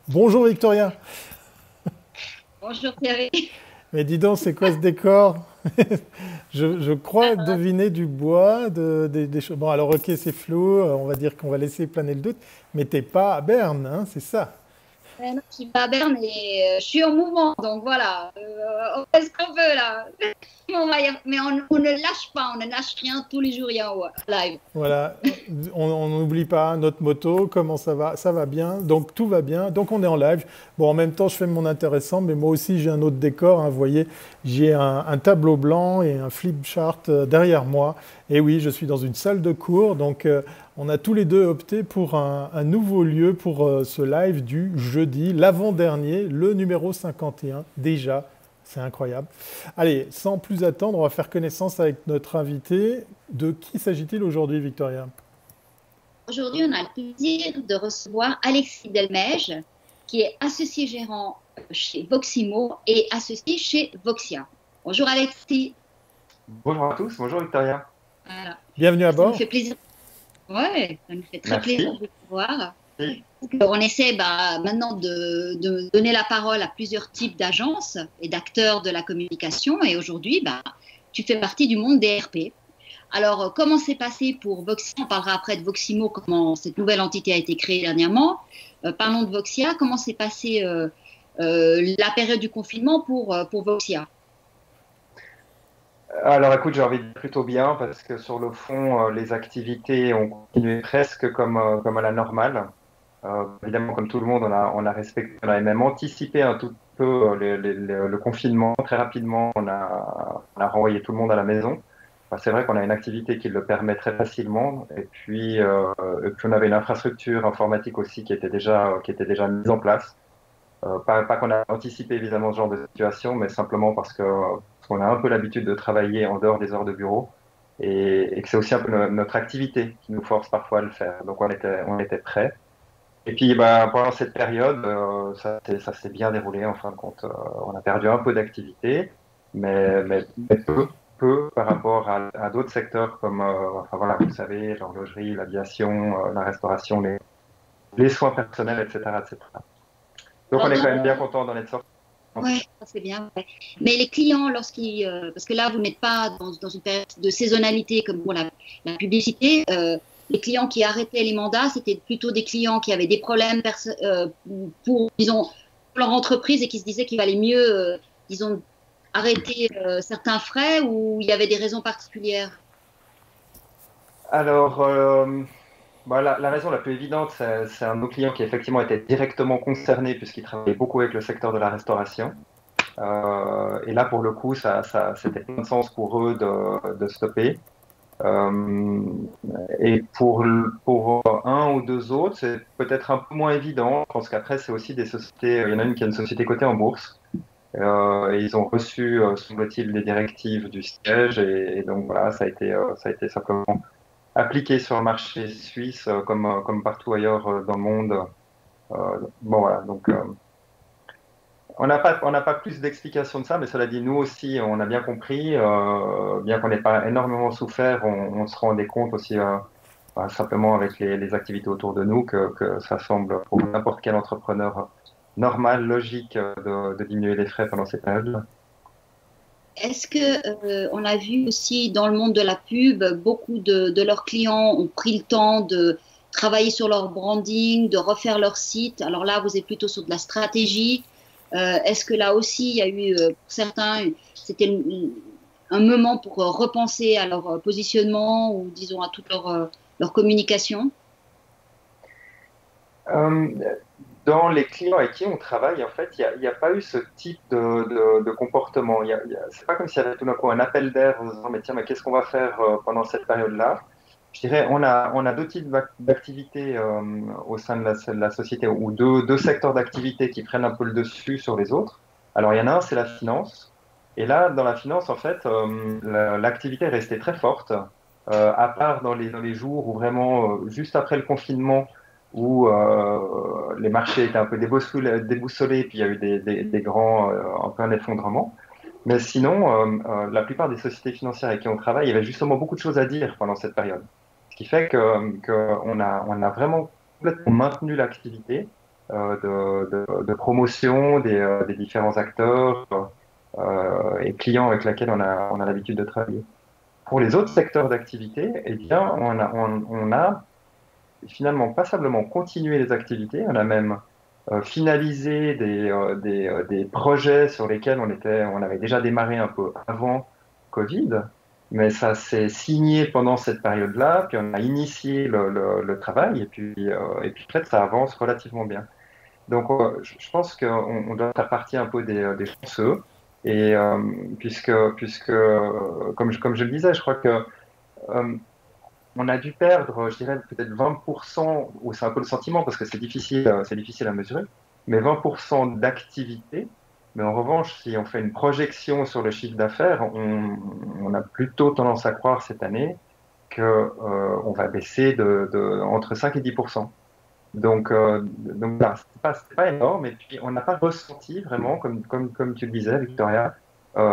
Bonjour Victoria. Bonjour Thierry. Mais dis donc, c'est quoi ce décor? Je crois deviner du bois, des choses. Bon, alors ok, c'est flou, on va dire qu'on va laisser planer le doute, mais t'es pas à Berne, hein, c'est ça. Non, je suis pas à Berne et je suis en mouvement, donc voilà, on fait ce qu'on peut là. Mais on ne lâche pas, on ne lâche rien, tous les jours il y a un live. Voilà, on n'oublie pas notre moto, comment ça va? Ça va bien, donc tout va bien, donc on est en live. Bon, en même temps, je fais mon intéressant, mais moi aussi j'ai un autre décor, hein, vous voyez, j'ai un tableau blanc et un flip chart derrière moi. Et oui, je suis dans une salle de cours, donc on a tous les deux opté pour un nouveau lieu pour ce live du jeudi, l'avant-dernier, le numéro 51, déjà. C'est incroyable. Allez, sans plus attendre, on va faire connaissance avec notre invité. De qui s'agit-il aujourd'hui, Victoria? Aujourd'hui, on a le plaisir de recevoir Alexis Delmège, qui est associé gérant chez Voximo et associé chez Voxia. Bonjour Alexis. Bonjour à tous, bonjour Victoria. Voilà. Bienvenue à Ça nous bord. fait plaisir. Ouais, ça nous fait très plaisir Merci. de vous voir. Oui. On essaie maintenant de donner la parole à plusieurs types d'agences et d'acteurs de la communication. Et aujourd'hui, tu fais partie du monde des RP. Alors, comment c'est passé pour Voxia? On parlera après de Voximo, comment cette nouvelle entité a été créée dernièrement. Parlons de Voxia. Comment s'est passé la période du confinement pour Voxia? Alors écoute, j'ai envie de dire plutôt bien parce que sur le fond, les activités ont continué presque comme à la normale. Évidemment, comme tout le monde, on a respecté, on a même anticipé un tout peu le confinement. Très rapidement, on a renvoyé tout le monde à la maison. Enfin, c'est vrai qu'on a une activité qui le permet très facilement. Et puis on avait une infrastructure informatique aussi qui était déjà mise en place. Pas qu'on a anticipé évidemment ce genre de situation, mais simplement parce qu'on a un peu l'habitude de travailler en dehors des heures de bureau et que c'est aussi un peu notre activité qui nous force parfois à le faire. Donc on était prêts. Et puis pendant cette période, ça s'est bien déroulé en fin de compte. On a perdu un peu d'activité, mais peu par rapport à d'autres secteurs comme, enfin voilà, vous savez, l'horlogerie, l'aviation, la restauration, les soins personnels, etc., etc. Donc on Alors, est quand même bien content d'en être sorti. ouais, ça, c'est bien. Ouais. Mais les clients, parce que là, vous n'êtes pas dans une période de saisonnalité comme pour la publicité, les clients qui arrêtaient les mandats, c'était plutôt des clients qui avaient des problèmes pour, disons, pour leur entreprise et qui se disaient qu'il valait mieux, disons, arrêter certains frais ou il y avait des raisons particulières. Alors, la raison la plus évidente, c'est un de nos clients qui effectivement était directement concerné puisqu'il travaillait beaucoup avec le secteur de la restauration. Et là, pour le coup, c'était plein de sens pour eux de stopper. Euh, et pour un ou deux autres, c'est peut-être un peu moins évident. Je pense qu'après, c'est aussi des sociétés. Il y en a une qui a une société cotée en bourse. Et ils ont reçu, semble-t-il, les directives du siège. Et donc voilà, ça a été simplement appliqué sur le marché suisse comme partout ailleurs dans le monde. Bon voilà, donc on n'a pas plus d'explications de ça, mais cela dit, nous aussi, on a bien compris, bien qu'on n'ait pas énormément souffert, on se rendait compte aussi simplement avec les activités autour de nous que ça semble pour n'importe quel entrepreneur normal, logique de diminuer les frais pendant ces périodes. Est-ce que on a vu aussi dans le monde de la pub, beaucoup de leurs clients ont pris le temps de travailler sur leur branding, de refaire leur site. Alors là, vous êtes plutôt sur de la stratégie. Est-ce que là aussi, il y a eu pour certains, c'était un moment pour repenser à leur positionnement ou disons à toute leur communication? Euh, Dans les clients avec qui on travaille, en fait, il y a pas eu ce type de comportement. C'est pas comme s'il y avait tout d'un coup un appel d'air en se disant, mais tiens, mais qu'est-ce qu'on va faire pendant cette période-là? Je dirais, on a deux types d'activités au sein de la société, ou deux secteurs d'activité qui prennent un peu le dessus sur les autres. Alors, il y en a un, c'est la finance. Et là, dans la finance, en fait, l'activité est restée très forte, à part dans les jours où vraiment, juste après le confinement, où les marchés étaient un peu déboussolés, puis il y a eu des grands, un peu un effondrement. Mais sinon, la plupart des sociétés financières avec qui on travaille, il y avait justement beaucoup de choses à dire pendant cette période. Ce qui fait qu'on a vraiment complètement maintenu l'activité. de promotion des différents acteurs et clients avec lesquels on a l'habitude de travailler. Pour les autres secteurs d'activité, eh bien, on a finalement passablement continué les activités. On a même finalisé des projets sur lesquels on avait déjà démarré un peu avant Covid, mais ça s'est signé pendant cette période-là, puis on a initié le travail, et puis en fait, ça avance relativement bien. Donc, je pense qu'on doit faire partie un peu des chanceux, et puisque comme je le disais, je crois que euh, on a dû perdre, je dirais peut-être 20%, ou c'est un peu le sentiment parce que c'est difficile à mesurer, mais 20% d'activité. Mais en revanche, si on fait une projection sur le chiffre d'affaires, on a plutôt tendance à croire cette année que on va baisser entre 5 et 10%. Donc voilà, c'est pas énorme. Et puis, on n'a pas ressenti vraiment, comme tu le disais, Victoria,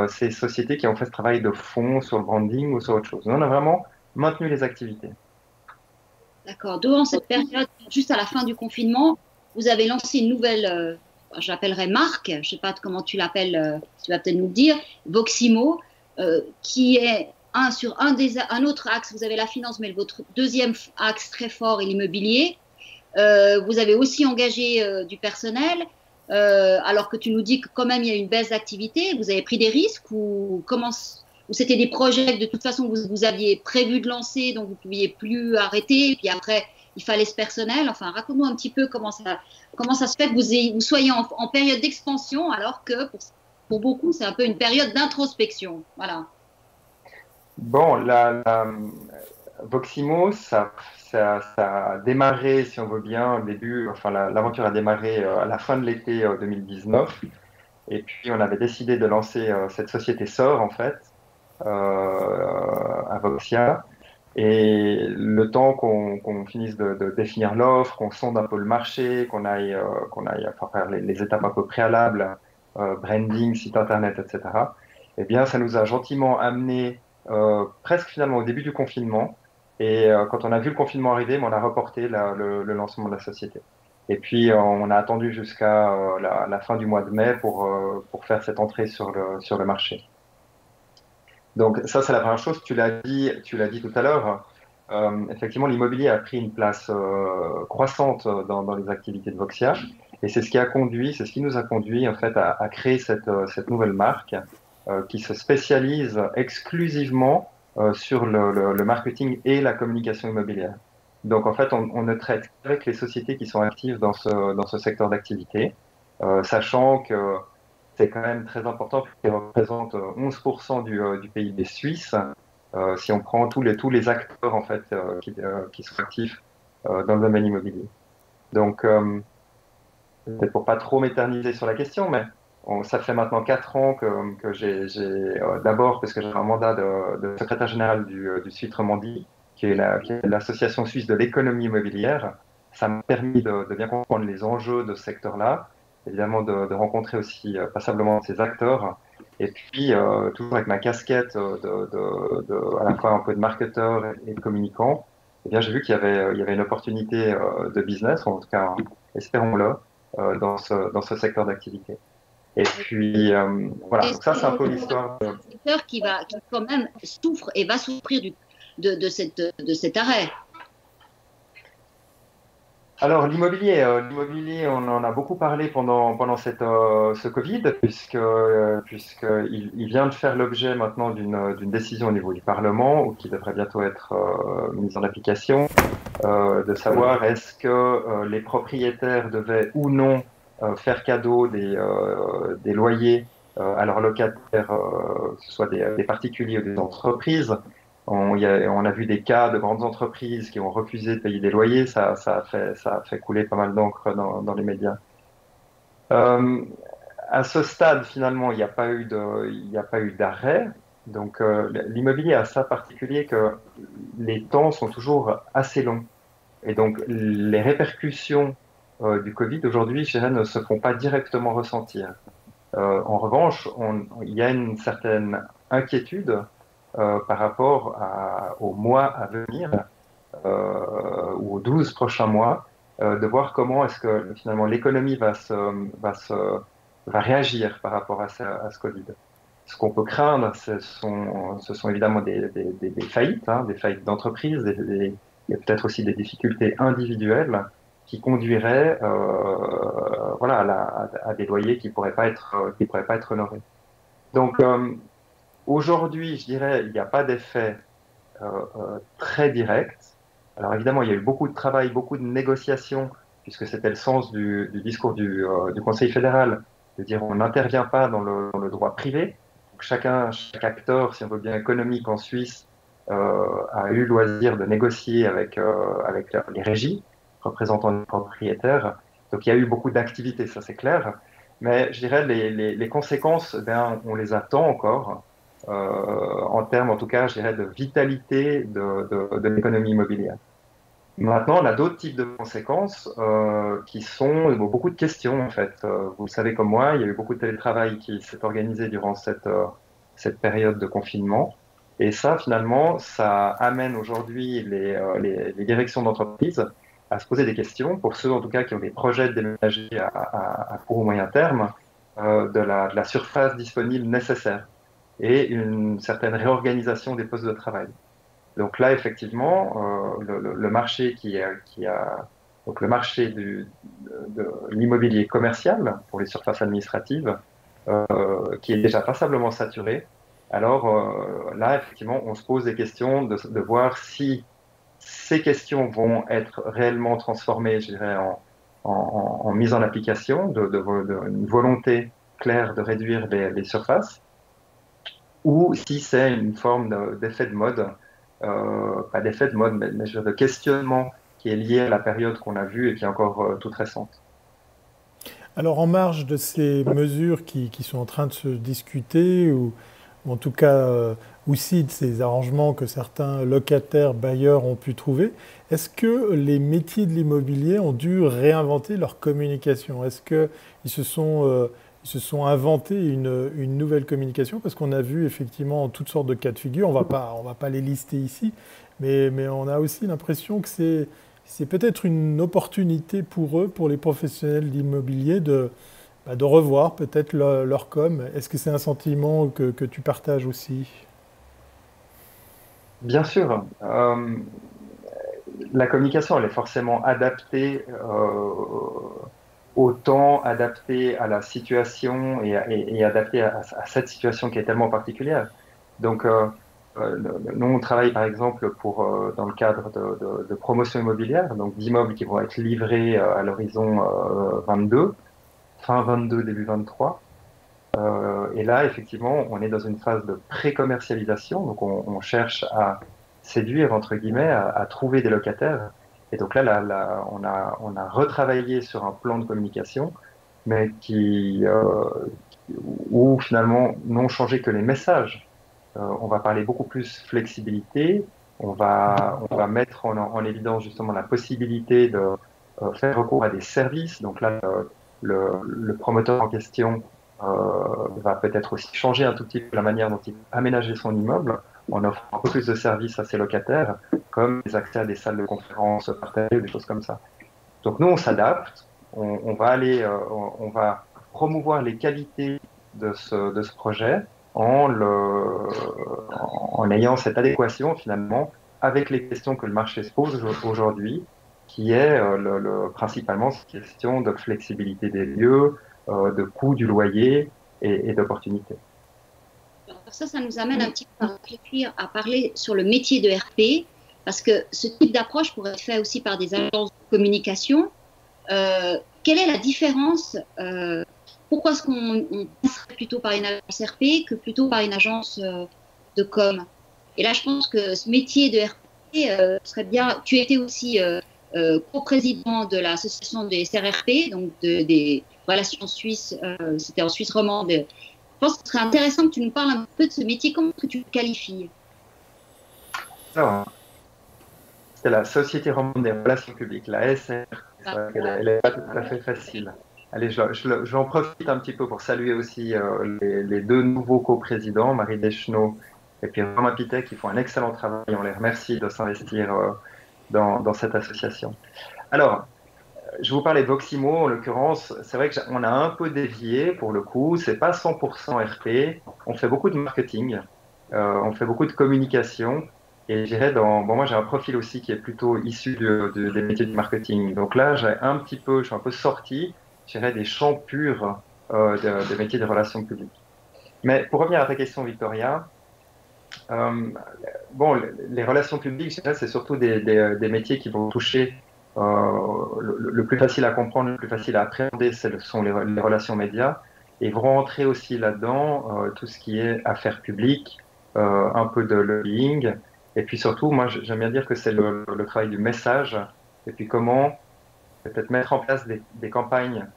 ces sociétés qui ont fait ce travail de fond sur le branding ou sur autre chose. Nous, on a vraiment maintenu les activités. D'accord. Durant cette période, juste à la fin du confinement, vous avez lancé une nouvelle, je l'appellerais marque, je ne sais pas comment tu l'appelles, tu vas peut-être nous le dire, Voximo, qui est un autre axe. Vous avez la finance, mais votre deuxième axe très fort est l'immobilier. Vous avez aussi engagé du personnel, alors que tu nous dis que quand même il y a une baisse d'activité. Vous avez pris des risques ou c'était des projets que de toute façon vous aviez prévu de lancer, donc vous ne pouviez plus arrêter, et puis après il fallait ce personnel. Enfin, raconte-nous un petit peu comment ça se fait que vous soyez en période d'expansion, alors que pour beaucoup c'est un peu une période d'introspection. Voilà. Bon, Voximo, ça a démarré, si on veut bien, au début, enfin l'aventure a démarré à la fin de l'été 2019. Et puis on avait décidé de lancer cette société sœur, en fait, à Voxia. Et le temps qu'on finisse de définir l'offre, qu'on sonde un peu le marché, qu'on aille enfin, faire les étapes un peu préalables, branding, site internet, etc. Eh bien, ça nous a gentiment amené presque finalement au début du confinement. Et quand on a vu le confinement arriver, on a reporté le lancement de la société. Et puis, on a attendu jusqu'à la fin du mois de mai pour faire cette entrée sur le marché. Donc ça, c'est la première chose. Tu l'as dit tout à l'heure. Effectivement, l'immobilier a pris une place croissante dans les activités de Voxia, et c'est ce qui nous a conduit en fait à créer cette nouvelle marque qui se spécialise exclusivement sur le marketing et la communication immobilière. Donc en fait, on ne traite qu'avec les sociétés qui sont actives dans ce secteur d'activité, sachant que c'est quand même très important puisqu'il représente 11% du PIB suisse. Si on prend tous les acteurs en fait qui sont actifs dans le domaine immobilier. Donc, peut-être pour pas trop m'éterniser sur la question, mais ça fait maintenant 4 ans que j'ai d'abord parce que j'ai un mandat de secrétaire général du Suisse Romandie, qui est l'association suisse de l'économie immobilière. Ça m'a permis de bien comprendre les enjeux de ce secteur-là, évidemment de rencontrer aussi passablement ces acteurs, et puis toujours avec ma casquette à la fois un peu de marketeur et de communicant. Eh bien, j'ai vu qu'il y avait une opportunité de business, en tout cas, espérons-le, dans ce secteur d'activité. Et puis, voilà, Et donc ça, c'est c'est un peu un l'histoire. secteur qui quand même souffre et va souffrir de cet arrêt. Alors, l'immobilier, on en a beaucoup parlé pendant ce Covid, puisqu'il vient de faire l'objet maintenant d'une décision au niveau du Parlement, ou qui devrait bientôt être mise en application, de savoir est-ce que les propriétaires devaient ou non faire cadeau des loyers à leurs locataires, que ce soit des particuliers ou des entreprises. On a vu des cas de grandes entreprises qui ont refusé de payer des loyers. Ça a fait couler pas mal d'encre dans les médias. Euh, à ce stade, finalement, il n'y a pas eu d'arrêt. Donc, l'immobilier a ça particulier que les temps sont toujours assez longs. Et donc, les répercussions du Covid aujourd'hui, je dirais, ne se font pas directement ressentir. En revanche, il y a une certaine inquiétude par rapport aux mois à venir ou aux 12 prochains mois, de voir comment est-ce que finalement l'économie va réagir par rapport à ce Covid. Ce qu'on peut craindre, ce sont évidemment des faillites, hein, des faillites d'entreprises, et peut-être aussi des difficultés individuelles qui conduiraient voilà, à des loyers qui pourraient pas être honorés. Donc aujourd'hui, je dirais, il n'y a pas d'effet très direct. Alors évidemment, il y a eu beaucoup de travail, beaucoup de négociations, puisque c'était le sens du discours du Conseil fédéral, de dire on n'intervient pas dans le droit privé. Donc chaque acteur, si on veut bien économique en Suisse, a eu le loisir de négocier avec les régies, représentants des propriétaires. Donc il y a eu beaucoup d'activités, ça c'est clair. Mais je dirais les conséquences, ben, on les attend encore en termes, en tout cas, je dirais, de vitalité de l'économie immobilière. Maintenant, on a d'autres types de conséquences qui sont beaucoup de questions, en fait. Vous le savez comme moi, il y a eu beaucoup de télétravail qui s'est organisé durant cette période de confinement. Et ça, finalement, ça amène aujourd'hui les directions d'entreprise à se poser des questions, pour ceux, en tout cas, qui ont des projets de déménager à court ou moyen terme, de la surface disponible nécessaire et une certaine réorganisation des postes de travail. Donc là, effectivement, le marché donc le marché de l'immobilier commercial pour les surfaces administratives, qui est déjà passablement saturé. Alors là, effectivement, on se pose des questions de voir si ces questions vont être réellement transformées, je dirais, en mise en application d'une volonté claire de réduire les surfaces, ou si c'est une forme d'effet de mode, pas d'effet de mode, mais de questionnement qui est lié à la période qu'on a vue et qui est encore toute récente. Alors, en marge de ces mesures qui sont en train de se discuter, ou en tout cas aussi de ces arrangements que certains locataires, bailleurs ont pu trouver, est-ce que les métiers de l'immobilier ont dû réinventer leur communication? Est-ce qu'ils se sont inventés une nouvelle communication? Parce qu'on a vu effectivement toutes sortes de cas de figure, on va pas les lister ici, mais on a aussi l'impression que c'est peut-être une opportunité pour eux, pour les professionnels d'immobilier, de revoir peut-être leur com. Est-ce que c'est un sentiment que tu partages aussi? Bien sûr, la communication, elle est forcément adaptée au temps, adaptée à la situation et adaptée à cette situation qui est tellement particulière. Donc, nous, on travaille par exemple dans le cadre de promotion immobilière, donc d'immeubles qui vont être livrés à l'horizon 22, fin 22, début 23. Et là, effectivement, on est dans une phase de pré-commercialisation, donc on cherche à séduire, entre guillemets, à trouver des locataires. Et donc là, on a retravaillé sur un plan de communication, mais où finalement n'ont changé que les messages. On va parler beaucoup plus flexibilité, on va mettre en évidence justement la possibilité de faire recours à des services. Donc là, le promoteur en question va peut-être aussi changer un tout petit peu la manière dont il aménager son immeuble en offrant plus de services à ses locataires, comme les accès à des salles de conférence partagées, des choses comme ça. Donc nous, on s'adapte, on va promouvoir les qualités de ce projet en ayant cette adéquation finalement avec les questions que le marché se pose aujourd'hui, qui est principalement cette question de flexibilité des lieux, de coût du loyer et d'opportunités. Ça nous amène un petit peu à réfléchir, à parler sur le métier de RP, parce que ce type d'approche pourrait être fait aussi par des agences de communication. Quelle est la différence pourquoi est-ce qu'on passerait plutôt par une agence RP que plutôt par une agence de com? Et là, je pense que ce métier de RP serait bien. Tu étais aussi co-président de l'association des SRRP, donc des relations suisses, c'était en Suisse romande. Je pense que ce serait intéressant que tu nous parles un peu de ce métier. Comment est-ce que tu le qualifies? Alors, c'est la Société romande des relations publiques, la SR. Elle n'est pas tout à fait facile. Allez, j'en profite un petit peu pour saluer aussi les deux nouveaux coprésidents, Marie Deschenaux et puis Romain Pitet, qui font un excellent travail. On les remercie de s'investir dans cette association. Alors, je vous parlais de Voximo, en l'occurrence, c'est vrai qu'on a un peu dévié pour le coup, c'est pas 100% RP, on fait beaucoup de marketing, on fait beaucoup de communication, et je dirais bon, moi j'ai un profil aussi qui est plutôt issu des métiers du marketing, donc là je suis un peu sorti, je dirais, des champs purs des métiers de relations publiques. Mais pour revenir à ta question, Victoria, euh, bon, les relations publiques, je dirais, c'est surtout des métiers qui vont toucher le plus facile à comprendre, le plus facile à appréhender, ce sont les relations médias, et vont rentrer aussi là-dedans tout ce qui est affaires publiques, un peu de lobbying, et puis surtout, moi j'aime bien dire que c'est le travail du message, et puis comment peut-être mettre en place des campagnes,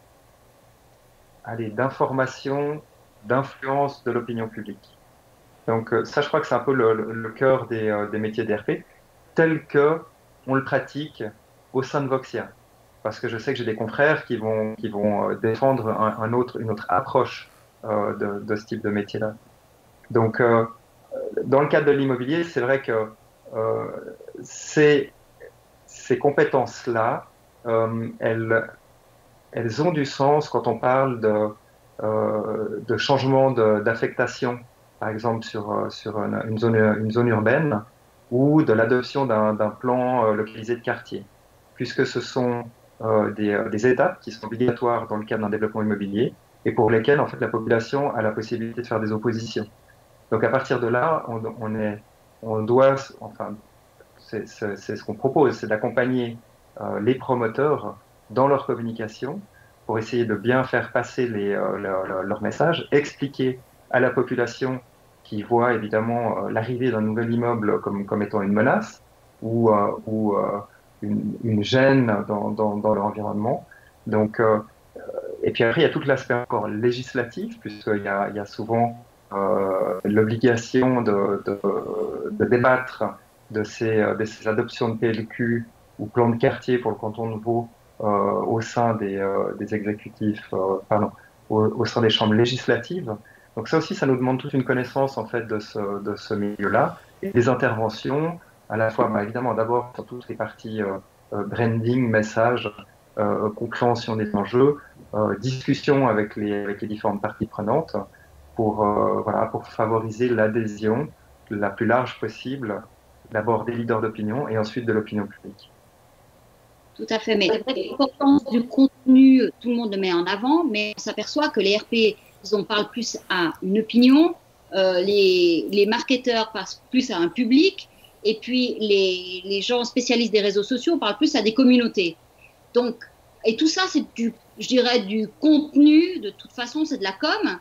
allez, d'information, d'influence de l'opinion publique. Donc ça, je crois que c'est un peu le cœur des métiers d'RP, tel que on le pratique au sein de Voxia. Parce que je sais que j'ai des confrères qui vont défendre une autre approche de ce type de métier-là. Donc, dans le cadre de l'immobilier, c'est vrai que euh, ces, ces compétences-là, elles ont du sens quand on parle de changement d'affectation, par exemple sur une zone urbaine, ou de l'adoption d'un plan localisé de quartier, puisque ce sont des étapes qui sont obligatoires dans le cadre d'un développement immobilier et pour lesquelles en fait la population a la possibilité de faire des oppositions. Donc à partir de là, on doit, enfin, c'est ce qu'on propose, c'est d'accompagner les promoteurs dans leur communication pour essayer de bien faire passer leur message, expliquer à la population qui voit évidemment l'arrivée d'un nouvel immeuble comme étant une menace ou une gêne dans leur environnement. Donc, et puis après, il y a tout l'aspect encore législatif, puisqu'il y a souvent l'obligation de débattre de ces adoptions de PLQ ou plans de quartier pour le canton de Vaud au sein des exécutifs, pardon, au sein des chambres législatives. Donc ça aussi, ça nous demande toute une connaissance en fait de ce milieu-là et des interventions, à la fois, bah, évidemment, d'abord sur toutes les parties branding, message, compréhension des enjeux, discussion avec les différentes parties prenantes voilà, pour favoriser l'adhésion la plus large possible, d'abord des leaders d'opinion et ensuite de l'opinion publique. Tout à fait, mais l'importance du contenu, tout le monde le met en avant, mais on s'aperçoit que les RP, ils en parlent plus à une opinion, les marketeurs passent plus à un public, et puis les gens spécialistes des réseaux sociaux parlent plus à des communautés. Donc, et tout ça, c'est je dirais, du contenu, de toute façon, c'est de la com,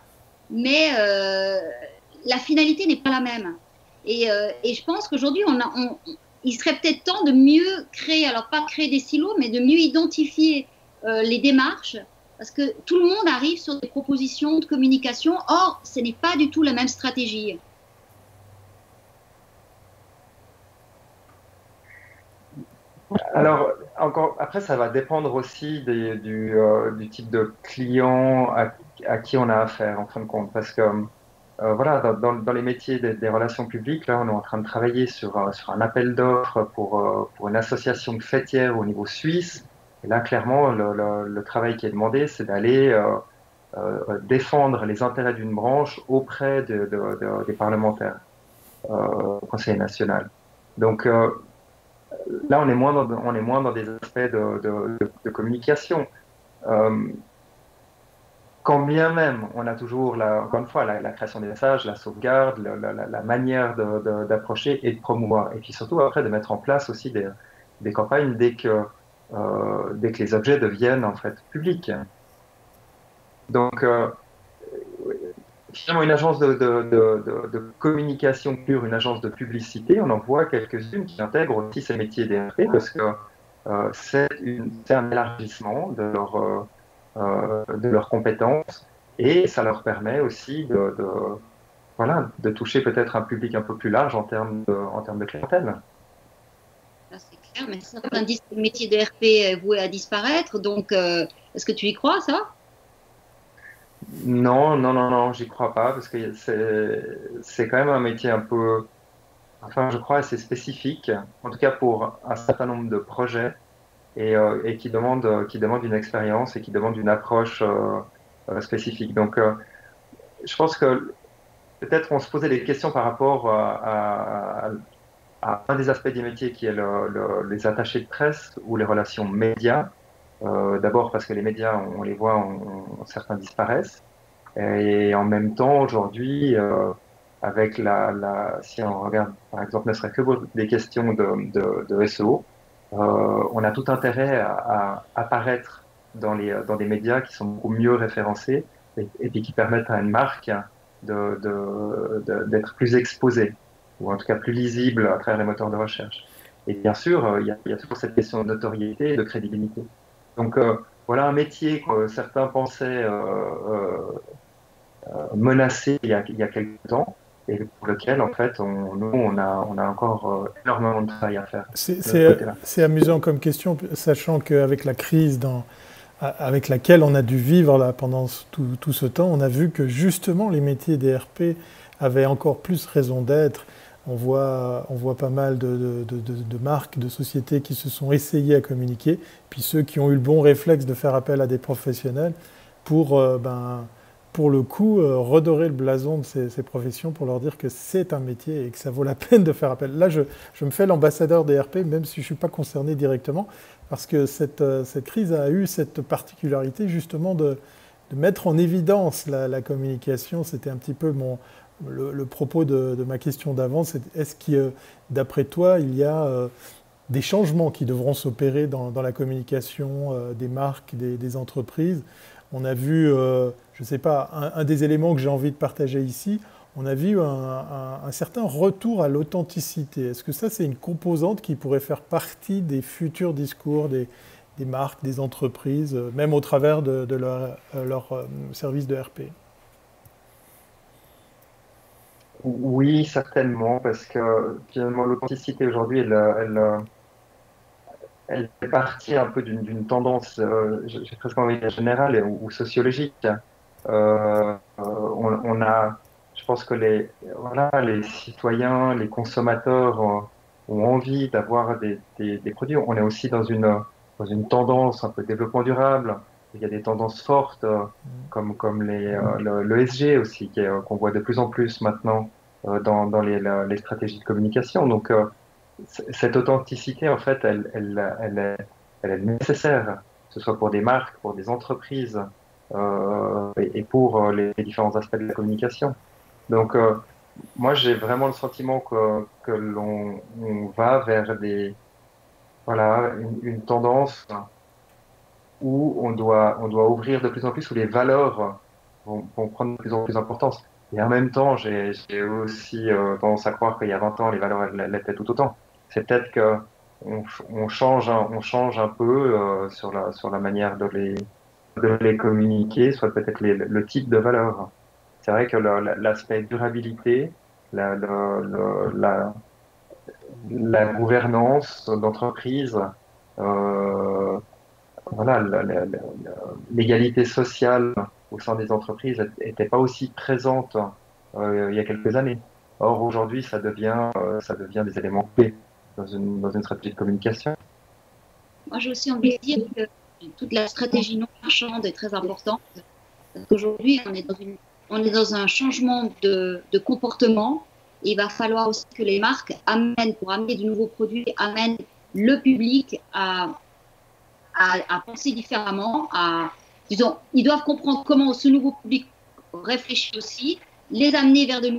mais la finalité n'est pas la même. Et je pense qu'aujourd'hui, il serait peut-être temps de mieux créer, alors pas créer des silos, mais de mieux identifier les démarches, parce que tout le monde arrive sur des propositions de communication, or, ce n'est pas du tout la même stratégie. Alors, encore, après, ça va dépendre aussi du type de client à qui on a affaire, en fin de compte. Parce que, voilà, dans les métiers des relations publiques, là, on est en train de travailler sur un appel d'offres pour une association de fêtières au niveau suisse. Et là, clairement, le travail qui est demandé, c'est d'aller défendre les intérêts d'une branche auprès des parlementaires au Conseil national. Donc, là, on est moins dans des aspects de communication. Euh, Quand bien même, on a toujours, encore une fois, la création des messages, la sauvegarde, la manière d'approcher et de promouvoir. Et puis surtout, après, de mettre en place aussi des campagnes dès que les objets deviennent en fait publics. Donc, finalement, une agence de communication pure, une agence de publicité, on en voit quelques-unes qui intègrent aussi ces métiers d'ERP parce que c'est un élargissement de leurs compétences et ça leur permet aussi voilà, de toucher peut-être un public un peu plus large en termes de clientèle. C'est clair, mais certains disent que le métier de RP est voué à disparaître, donc est-ce que tu y crois, ça? Non, non, non, non, j'y crois pas parce que c'est quand même un métier un peu, enfin, je crois assez spécifique, en tout cas pour un certain nombre de projets. et qui demande une expérience et qui demande une approche spécifique. Donc, je pense que peut-être on se posait des questions par rapport à un des aspects du métier qui est les attachés de presse ou les relations médias. D'abord parce que les médias, on les voit, certains disparaissent. Et en même temps, aujourd'hui, avec si on regarde, par exemple, ne serait que pour des questions de SEO, on a tout intérêt à apparaître dans des médias qui sont beaucoup mieux référencés et puis qui permettent à une marque d'être plus exposée, ou en tout cas plus lisible à travers les moteurs de recherche. Et bien sûr, il y a toujours cette question de notoriété et de crédibilité. Donc, voilà un métier que certains pensaient menacé il y a quelques temps et pour lequel, en fait, on a encore énormément de travail à faire de ce côté-là. C'est amusant comme question, sachant qu'avec la crise avec laquelle on a dû vivre là, pendant tout ce temps, on a vu que justement les métiers des RP avaient encore plus raison d'être. On voit pas mal de marques, de sociétés qui se sont essayées à communiquer, puis ceux qui ont eu le bon réflexe de faire appel à des professionnels pour le coup, redorer le blason de ces professions pour leur dire que c'est un métier et que ça vaut la peine de faire appel. Là, je me fais l'ambassadeur des RP, même si je ne suis pas concerné directement, parce que cette crise a eu cette particularité justement de mettre en évidence la communication. C'était un petit peu le propos de ma question d'avant. Est-ce que, d'après toi, il y a des changements qui devront s'opérer dans la communication des marques, des entreprises? On a vu, je ne sais pas, un des éléments que j'ai envie de partager ici, on a vu un certain retour à l'authenticité. Est-ce que ça, c'est une composante qui pourrait faire partie des futurs discours des marques, des entreprises, même au travers de leur service de RP? Oui, certainement, parce que finalement, l'authenticité aujourd'hui, elle fait partie un peu d'une tendance, j'ai presque envie de dire générale ou sociologique. Je pense que voilà, les citoyens, les consommateurs ont envie d'avoir des produits. On est aussi dans une tendance un peu de développement durable. Il y a des tendances fortes, comme le ESG aussi, qu'on voit de plus en plus maintenant dans les stratégies de communication. Donc, cette authenticité, en fait, elle est nécessaire, que ce soit pour des marques, pour des entreprises et pour les différents aspects de la communication. Donc, moi, j'ai vraiment le sentiment que on va vers voilà, une tendance où on doit ouvrir de plus en plus, où les valeurs vont prendre de plus en plus d'importance. Et en même temps, j'ai aussi tendance à croire qu'il y a 20 ans, les valeurs elles étaient tout autant. C'est peut-être que on change un peu sur la manière de les communiquer, soit peut-être le type de valeur. C'est vrai que l'aspect durabilité, la, le- la gouvernance d'entreprise, euh, voilà, l'égalité sociale au sein des entreprises n'était pas aussi présente il y a quelques années. Or, aujourd'hui, ça devient des éléments clés dans une stratégie de communication. Moi, j'ai aussi envie de dire que toute la stratégie non marchande est très importante. Parce qu'aujourd'hui, on est dans un changement de comportement. Et il va falloir aussi que les marques pour amener de nouveaux produits, amènent le public à penser différemment. Disons, ils doivent comprendre comment ce nouveau public réfléchit aussi, les amener vers de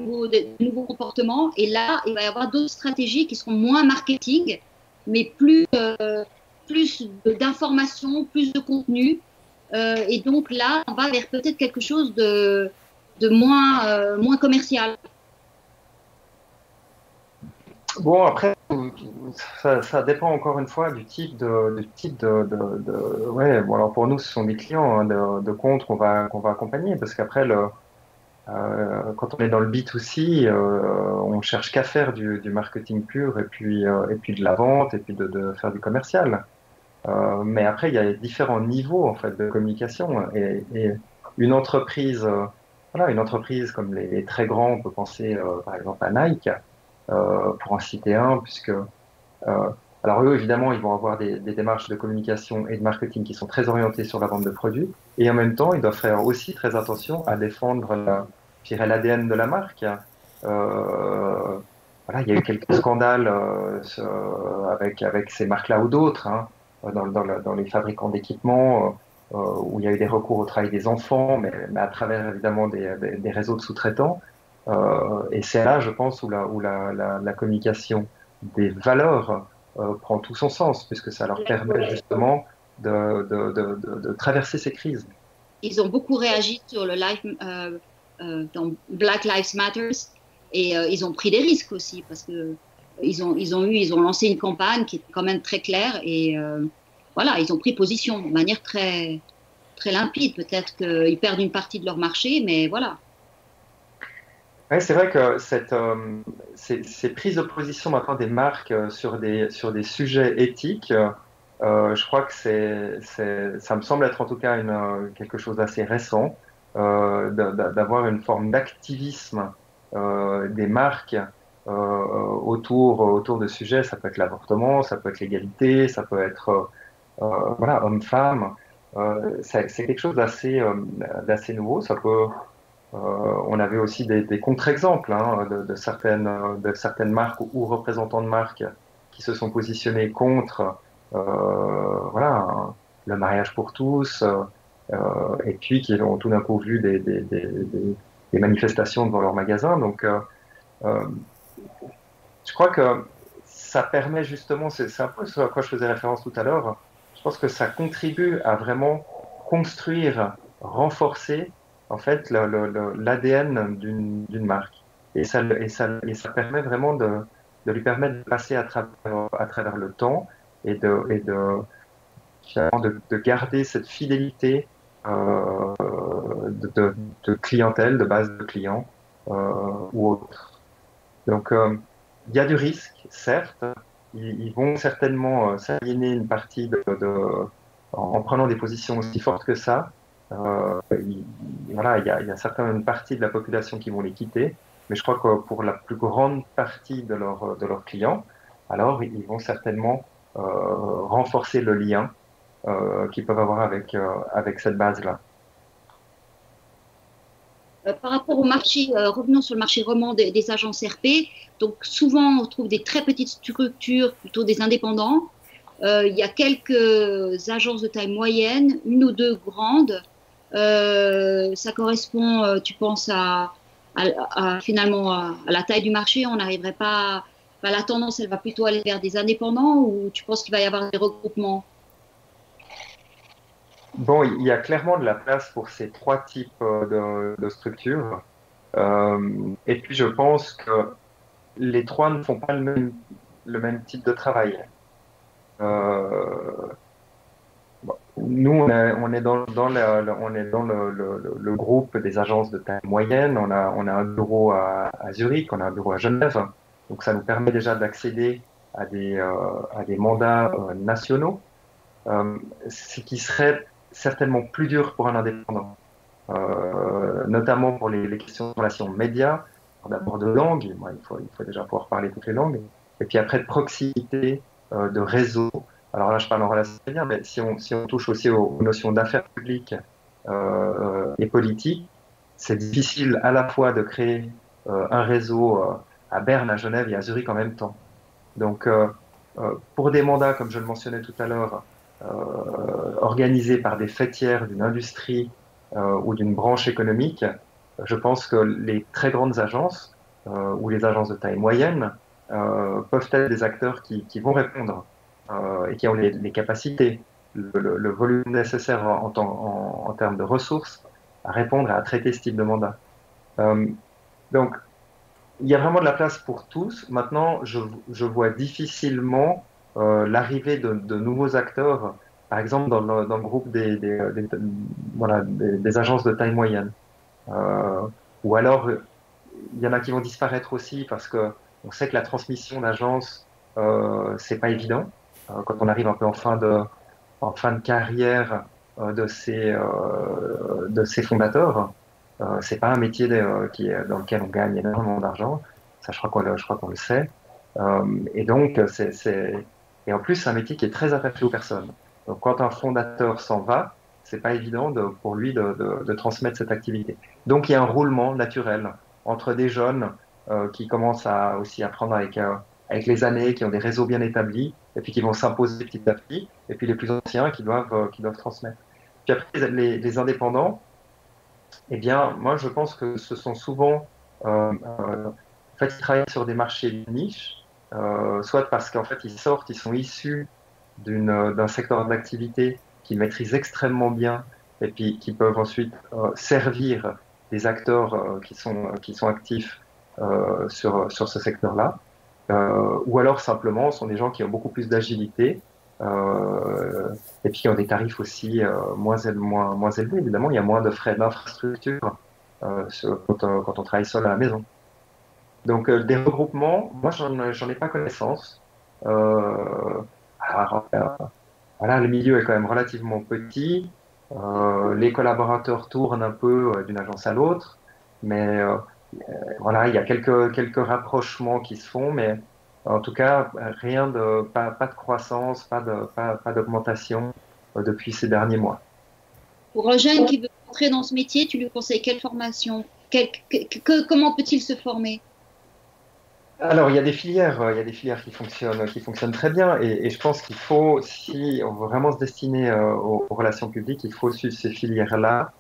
nouveaux comportements. Et là, il va y avoir d'autres stratégies qui seront moins marketing, mais plus d'informations, plus de contenu. Et donc là, on va vers peut-être quelque chose de moins commercial. Bon, après, ça dépend encore une fois ouais, bon, alors pour nous, ce sont des clients hein, de comptes qu'on va accompagner parce qu'après, quand on est dans le B2C, on cherche qu'à faire du marketing pur et puis de la vente et puis de faire du commercial. Mais après, il y a différents niveaux en fait de communication et une entreprise, voilà, une entreprise comme les très grands, on peut penser par exemple à Nike pour en citer un, puisque Alors eux, évidemment, ils vont avoir des démarches de communication et de marketing qui sont très orientées sur la vente de produits. Et en même temps, ils doivent faire aussi très attention à défendre je dirais, l'ADN de la marque. Euh, voilà, il y a eu quelques scandales avec ces marques-là ou d'autres, hein, dans les fabricants d'équipements, où il y a eu des recours au travail des enfants, mais à travers évidemment des réseaux de sous-traitants. Et c'est là, je pense, où la communication des valeurs prend tout son sens, puisque ça leur permet justement de traverser ces crises. Ils ont beaucoup réagi sur le live dans Black Lives Matter et ils ont pris des risques aussi parce que ils ont lancé une campagne qui était quand même très claire et voilà, ils ont pris position de manière très, très limpide. Peut-être qu'ils perdent une partie de leur marché, mais voilà. Ouais, c'est vrai que ces prises de position maintenant des marques sur des sujets éthiques, je crois que ça me semble être en tout cas quelque chose d'assez récent, d'avoir une forme d'activisme des marques autour de sujets. Ça peut être l'avortement, ça peut être l'égalité, ça peut être voilà, homme-femme. C'est quelque chose d'assez nouveau. On avait aussi des contre-exemples hein, de certaines marques ou représentants de marques qui se sont positionnés contre voilà, le mariage pour tous, et puis qui ont tout d'un coup vu des manifestations devant leurs magasins. Donc, euh, je crois que ça permet justement, c'est un peu ce à quoi je faisais référence tout à l'heure, je pense que ça contribue à vraiment construire, renforcer en fait l'ADN d'une marque. Et ça permet vraiment de lui permettre de passer à travers le temps et finalement de garder cette fidélité de clientèle, de base de clients ou autre. Donc, il y a du risque, certes. Ils vont certainement s'aliéner une partie en prenant des positions aussi fortes que ça. Voilà, il y a certaines parties de la population qui vont les quitter, mais je crois que pour la plus grande partie de leurs clients, alors ils vont certainement renforcer le lien qu'ils peuvent avoir avec cette base-là. Par rapport au marché, revenons sur le marché roman des agences RP. Donc souvent, on trouve des très petites structures, plutôt des indépendants. Il y a quelques agences de taille moyenne, une ou deux grandes. Ça correspond, tu penses, finalement à la taille du marché. On n'arriverait pas. Enfin, la tendance, elle va plutôt aller vers des indépendants ou tu penses qu'il va y avoir des regroupements? Bon, il y a clairement de la place pour ces trois types de structures. Et puis, je pense que les trois ne font pas le même type de travail. Euh, Nous, on est dans le groupe des agences de taille moyenne. On a un bureau à Zurich, on a un bureau à Genève. Donc, ça nous permet déjà d'accéder à des mandats nationaux, ce qui serait certainement plus dur pour un indépendant, notamment pour les questions de relations médias, d'abord de langue. Moi, il faut déjà pouvoir parler toutes les langues. Et puis après, de proximité, de réseau. Alors là, je parle en relation médias, mais si on touche aussi aux notions d'affaires publiques et politiques, c'est difficile à la fois de créer un réseau à Berne, à Genève et à Zurich en même temps. Donc, pour des mandats, comme je le mentionnais tout à l'heure, organisés par des fêtières d'une industrie ou d'une branche économique, je pense que les très grandes agences ou les agences de taille moyenne peuvent être des acteurs qui vont répondre et qui ont les capacités, le volume nécessaire en termes de ressources à répondre et à traiter ce type de mandat. Euh, donc, il y a vraiment de la place pour tous. Maintenant, je vois difficilement l'arrivée de nouveaux acteurs, par exemple dans le groupe voilà, des agences de taille moyenne. Euh, ou alors, il y en a qui vont disparaître aussi parce que on sait que la transmission d'agence, c'est pas évident. Quand on arrive un peu en fin de carrière de ces fondateurs, c'est pas un métier dans lequel on gagne énormément d'argent. Ça, je crois qu'on le sait. Et donc, Et en plus, c'est un métier qui est très attaché aux personnes. Donc, quand un fondateur s'en va, c'est pas évident pour lui de transmettre cette activité. Donc, il y a un roulement naturel entre des jeunes qui commencent à aussi apprendre avec les années, qui ont des réseaux bien établis, et puis qui vont s'imposer petit à petit, et puis les plus anciens qui doivent transmettre. Puis après, les indépendants, eh bien, moi, je pense que ce sont souvent, en fait, ils travaillent sur des marchés de niche, soit parce qu'en fait, ils sont issus d'un secteur d'activité qu'ils maîtrisent extrêmement bien et puis qui peuvent ensuite servir des acteurs qui sont actifs sur ce secteur-là. Ou alors simplement, ce sont des gens qui ont beaucoup plus d'agilité et puis qui ont des tarifs aussi moins élevés. Évidemment, il y a moins de frais d'infrastructure quand on travaille seul à la maison. Donc, des regroupements, moi, j'en ai pas connaissance. Alors, voilà, le milieu est quand même relativement petit. Les collaborateurs tournent un peu d'une agence à l'autre, mais voilà, il y a quelques rapprochements qui se font, mais en tout cas, pas de croissance, pas d'augmentation depuis ces derniers mois. Pour un jeune qui veut entrer dans ce métier, tu lui conseilles quelle formation? Comment peut-il se former? Alors, il y a des filières qui fonctionnent très bien, et je pense qu'il faut, si on veut vraiment se destiner aux relations publiques, il faut suivre ces filières-là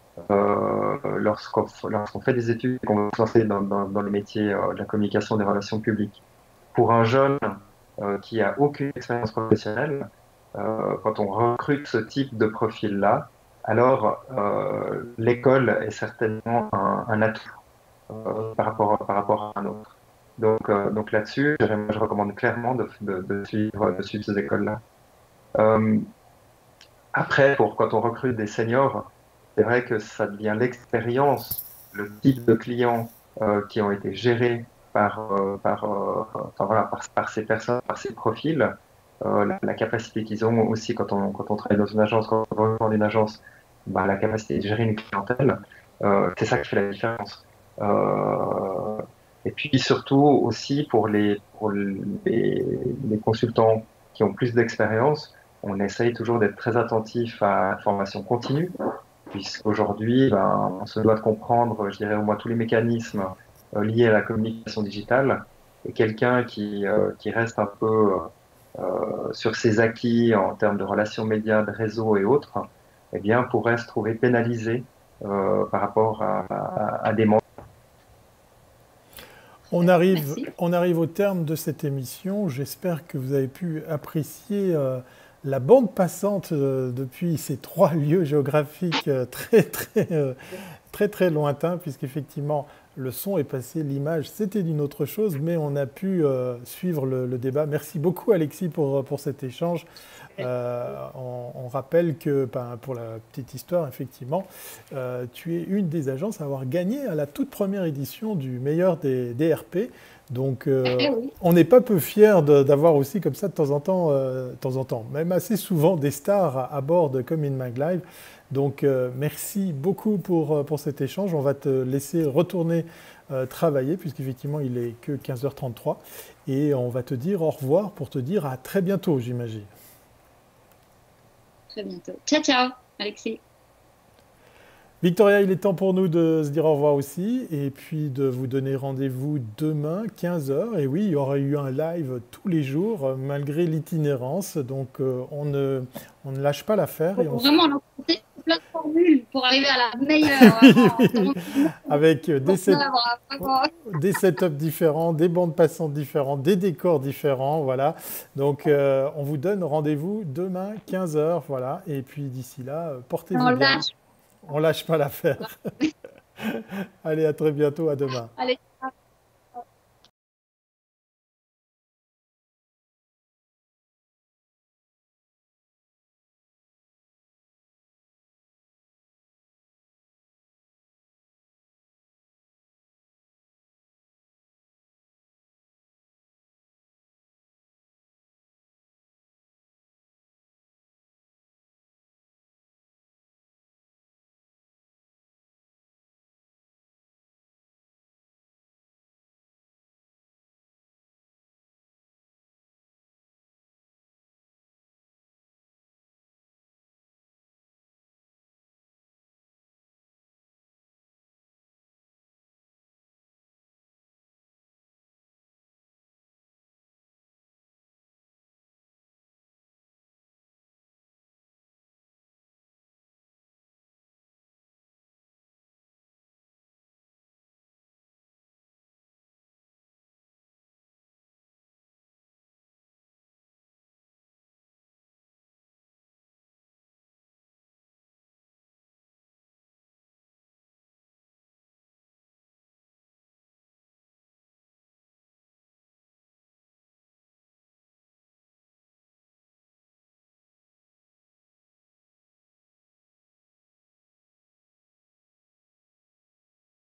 lorsqu'on fait des études et qu'on veut se lancer dans les métiers de la communication des relations publiques. Pour un jeune qui a aucune expérience professionnelle, quand on recrute ce type de profil-là, alors l'école est certainement un atout par rapport à un autre. Donc là-dessus, je recommande clairement de suivre ces écoles-là. Euh, Après, quand on recrute des seniors, c'est vrai que ça devient l'expérience, le type de clients qui ont été gérés enfin, voilà, par ces personnes, par ces profils, la capacité qu'ils ont aussi quand on travaille dans une agence, quand on rejoint une agence, bah, la capacité de gérer une clientèle, c'est ça qui fait la différence. Et puis surtout aussi les consultants qui ont plus d'expérience, on essaye toujours d'être très attentif à la formation continue, puisqu'aujourd'hui, ben, on se doit de comprendre, je dirais au moins tous les mécanismes liés à la communication digitale. Et quelqu'un qui reste un peu sur ses acquis en termes de relations médias, de réseaux et autres, eh bien, pourrait se trouver pénalisé par rapport à des mandats. On arrive au terme de cette émission. J'espère que vous avez pu apprécier la bande passante depuis ces 3 lieux géographiques très lointains, puisqu'effectivement le son est passé, l'image c'était d'une autre chose, mais on a pu suivre le débat. Merci beaucoup Alexis pour cet échange. On rappelle que, pour la petite histoire, effectivement, tu es une des agences à avoir gagné à la toute première édition du meilleur des DRP. Donc, Oui. on n'est pas peu fiers d'avoir aussi comme ça de temps en temps, même assez souvent des stars à bord de Come in Mag Live. Donc, merci beaucoup pour cet échange. On va te laisser retourner travailler, puisqu'effectivement, il est que 15h33. Et on va te dire au revoir pour te dire à très bientôt, j'imagine. Très bientôt. Ciao, ciao, Alexis. Victoria, il est temps pour nous de se dire au revoir aussi et puis de vous donner rendez-vous demain, 15h. Et oui, il y aura eu un live tous les jours, malgré l'itinérance. Donc, on ne lâche pas l'affaire. Et vraiment, on a tenté plein de formules pour arriver à la meilleure. Avec des setups différents, des bandes passantes différentes, des décors différents. Voilà. Donc, on vous donne rendez-vous demain, 15h. Voilà. Et puis, d'ici là, portez-vous bien. On lâche pas l'affaire. Allez, à très bientôt, à demain. Allez.